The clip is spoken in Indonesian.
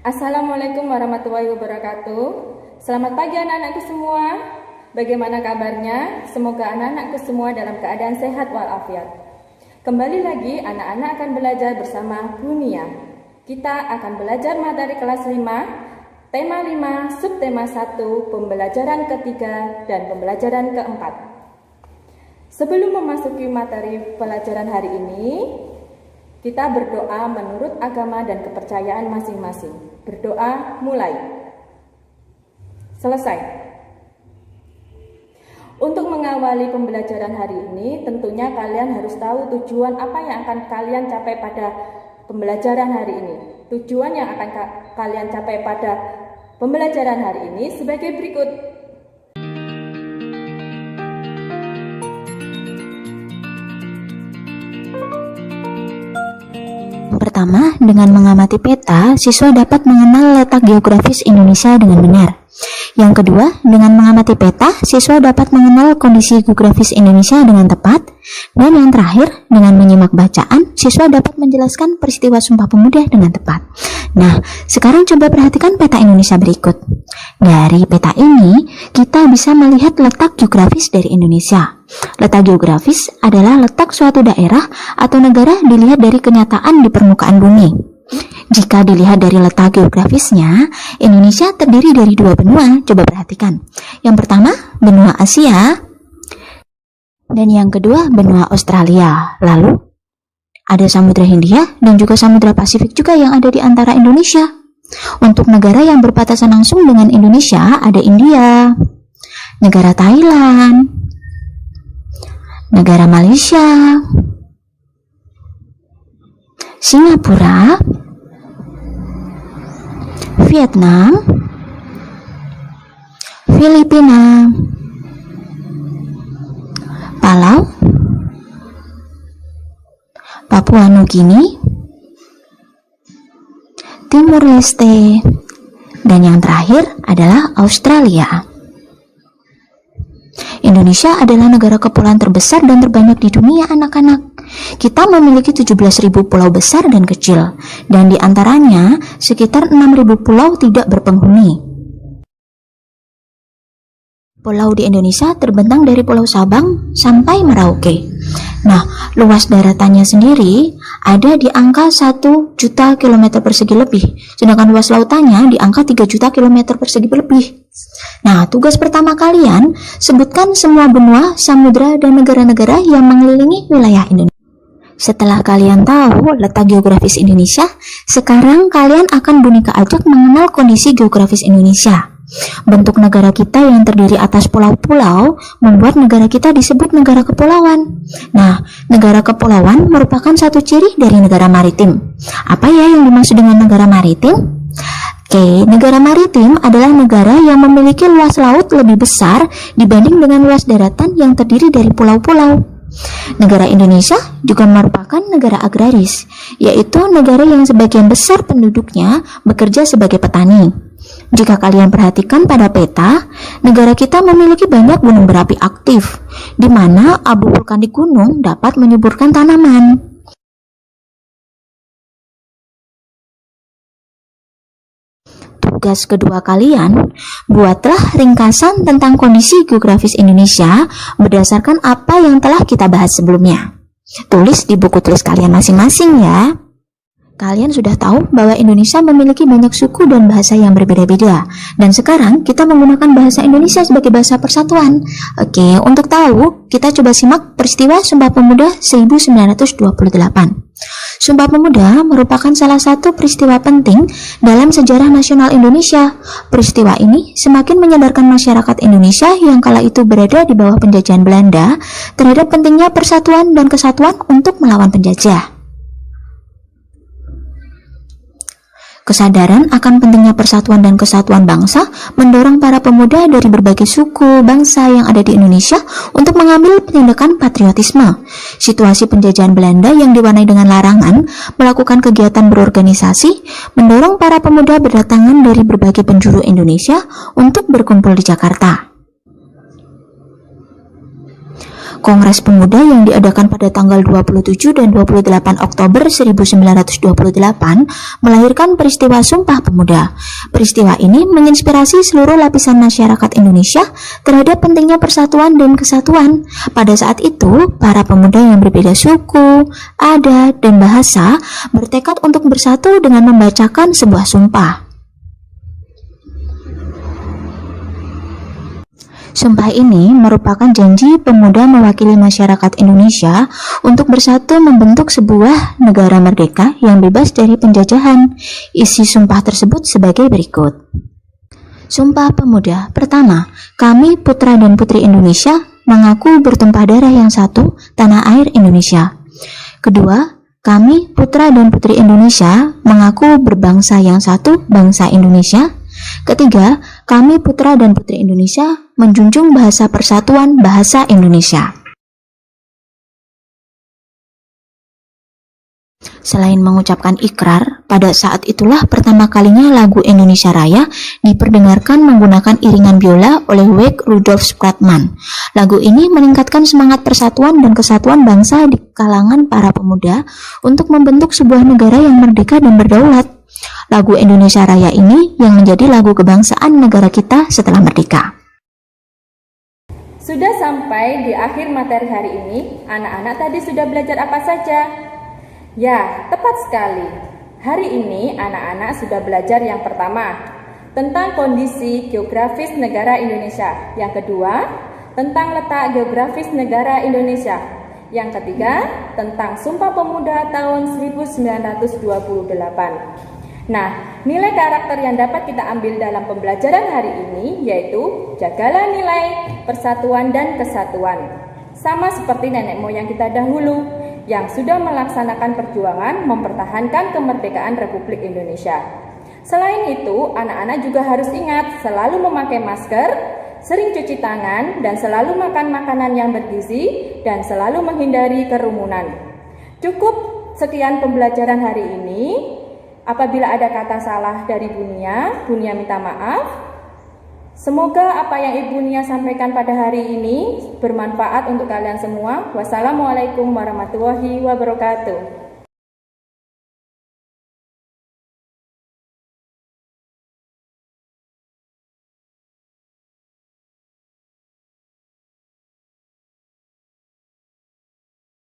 Assalamualaikum warahmatullahi wabarakatuh. Selamat pagi anak-anakku semua. Bagaimana kabarnya? Semoga anak-anakku semua dalam keadaan sehat walafiat. Kembali lagi anak-anak akan belajar bersama Bunia. Kita akan belajar materi kelas 5, tema 5, subtema 1, pembelajaran ketiga dan pembelajaran keempat. Sebelum memasuki materi pelajaran hari ini, kita berdoa menurut agama dan kepercayaan masing-masing. Berdoa mulai. Selesai. Untuk mengawali pembelajaran hari ini, tentunya kalian harus tahu tujuan apa yang akan kalian capai pada pembelajaran hari ini. Tujuan yang akan kalian capai pada pembelajaran hari ini sebagai berikut. Pertama, dengan mengamati peta, siswa dapat mengenal letak geografis Indonesia dengan benar. Yang kedua, dengan mengamati peta, siswa dapat mengenal kondisi geografis Indonesia dengan tepat. Dan yang terakhir, dengan menyimak bacaan, siswa dapat menjelaskan peristiwa Sumpah Pemuda dengan tepat. Nah, sekarang coba perhatikan peta Indonesia berikut. Dari peta ini, kita bisa melihat letak geografis dari Indonesia. Letak geografis adalah letak suatu daerah atau negara dilihat dari kenyataan di permukaan bumi. Jika dilihat dari letak geografisnya, Indonesia terdiri dari dua benua. Coba perhatikan. Yang pertama, benua Asia, dan yang kedua, benua Australia. Lalu, ada Samudra Hindia dan juga Samudra Pasifik juga yang ada di antara Indonesia. Untuk negara yang berbatasan langsung dengan Indonesia, ada India, negara Thailand, negara Malaysia, Singapura, Vietnam, Filipina, Palau, Papua Nugini, Timur Leste, dan yang terakhir adalah Australia. Indonesia adalah negara kepulauan terbesar dan terbanyak di dunia, anak-anak. Kita memiliki 17.000 pulau besar dan kecil, dan di antaranya sekitar 6.000 pulau tidak berpenghuni. Pulau di Indonesia terbentang dari Pulau Sabang sampai Merauke. Nah, luas daratannya sendiri ada di angka 1 juta kilometer persegi lebih, sedangkan luas lautannya di angka 3 juta kilometer persegi lebih. Nah, tugas pertama kalian, sebutkan semua benua, samudra, dan negara-negara yang mengelilingi wilayah Indonesia. Setelah kalian tahu letak geografis Indonesia, sekarang kalian akan Bunika ajak mengenal kondisi geografis Indonesia. Bentuk negara kita yang terdiri atas pulau-pulau membuat negara kita disebut negara kepulauan. Nah, negara kepulauan merupakan satu ciri dari negara maritim. Apa ya yang dimaksud dengan negara maritim? Oke, negara maritim adalah negara yang memiliki luas laut lebih besar dibanding dengan luas daratan yang terdiri dari pulau-pulau. Negara Indonesia juga merupakan negara agraris, yaitu negara yang sebagian besar penduduknya bekerja sebagai petani. Jika kalian perhatikan pada peta, negara kita memiliki banyak gunung berapi aktif, di mana abu vulkanik gunung dapat menyuburkan tanaman. Tugas kedua kalian, buatlah ringkasan tentang kondisi geografis Indonesia berdasarkan apa yang telah kita bahas sebelumnya. Tulis di buku tulis kalian masing-masing ya. Kalian sudah tahu bahwa Indonesia memiliki banyak suku dan bahasa yang berbeda-beda. Dan sekarang kita menggunakan bahasa Indonesia sebagai bahasa persatuan. Oke, untuk tahu, kita coba simak peristiwa Sumpah Pemuda 1928. Sumpah Pemuda merupakan salah satu peristiwa penting dalam sejarah nasional Indonesia. Peristiwa ini semakin menyadarkan masyarakat Indonesia yang kala itu berada di bawah penjajahan Belanda terhadap pentingnya persatuan dan kesatuan untuk melawan penjajah. Kesadaran akan pentingnya persatuan dan kesatuan bangsa mendorong para pemuda dari berbagai suku, bangsa yang ada di Indonesia untuk mengambil tindakan patriotisme. Situasi penjajahan Belanda yang diwarnai dengan larangan melakukan kegiatan berorganisasi mendorong para pemuda berdatangan dari berbagai penjuru Indonesia untuk berkumpul di Jakarta. Kongres Pemuda yang diadakan pada tanggal 27 dan 28 Oktober 1928 melahirkan peristiwa Sumpah Pemuda. Peristiwa ini menginspirasi seluruh lapisan masyarakat Indonesia terhadap pentingnya persatuan dan kesatuan. Pada saat itu, para pemuda yang berbeda suku, adat, dan bahasa bertekad untuk bersatu dengan membacakan sebuah sumpah. Sumpah ini merupakan janji pemuda mewakili masyarakat Indonesia untuk bersatu membentuk sebuah negara merdeka yang bebas dari penjajahan. Isi sumpah tersebut sebagai berikut. Sumpah Pemuda. Pertama, kami putra dan putri Indonesia mengaku bertumpah darah yang satu, tanah air Indonesia. Kedua, kami putra dan putri Indonesia mengaku berbangsa yang satu, bangsa Indonesia. Ketiga, kami putra dan putri Indonesia menjunjung bahasa persatuan bahasa Indonesia. Selain mengucapkan ikrar, pada saat itulah pertama kalinya lagu Indonesia Raya diperdengarkan menggunakan iringan biola oleh Wake Rudolf Spratman. Lagu ini meningkatkan semangat persatuan dan kesatuan bangsa di kalangan para pemuda untuk membentuk sebuah negara yang merdeka dan berdaulat. Lagu Indonesia Raya ini yang menjadi lagu kebangsaan negara kita setelah merdeka. Sudah sampai di akhir materi hari ini, anak-anak tadi sudah belajar apa saja? Ya, tepat sekali. Hari ini anak-anak sudah belajar yang pertama, tentang kondisi geografis negara Indonesia. Yang kedua, tentang letak geografis negara Indonesia. Yang ketiga, tentang Sumpah Pemuda tahun 1928. Nah, nilai karakter yang dapat kita ambil dalam pembelajaran hari ini yaitu jagalah nilai persatuan dan kesatuan. Sama seperti nenek moyang kita dahulu yang sudah melaksanakan perjuangan mempertahankan kemerdekaan Republik Indonesia. Selain itu, anak-anak juga harus ingat selalu memakai masker, sering cuci tangan, dan selalu makan makanan yang bergizi dan selalu menghindari kerumunan. Cukup sekian pembelajaran hari ini. Apabila ada kata salah dari Bunia minta maaf. Semoga apa yang Ibu Nia sampaikan pada hari ini bermanfaat untuk kalian semua. Wassalamualaikum warahmatullahi wabarakatuh.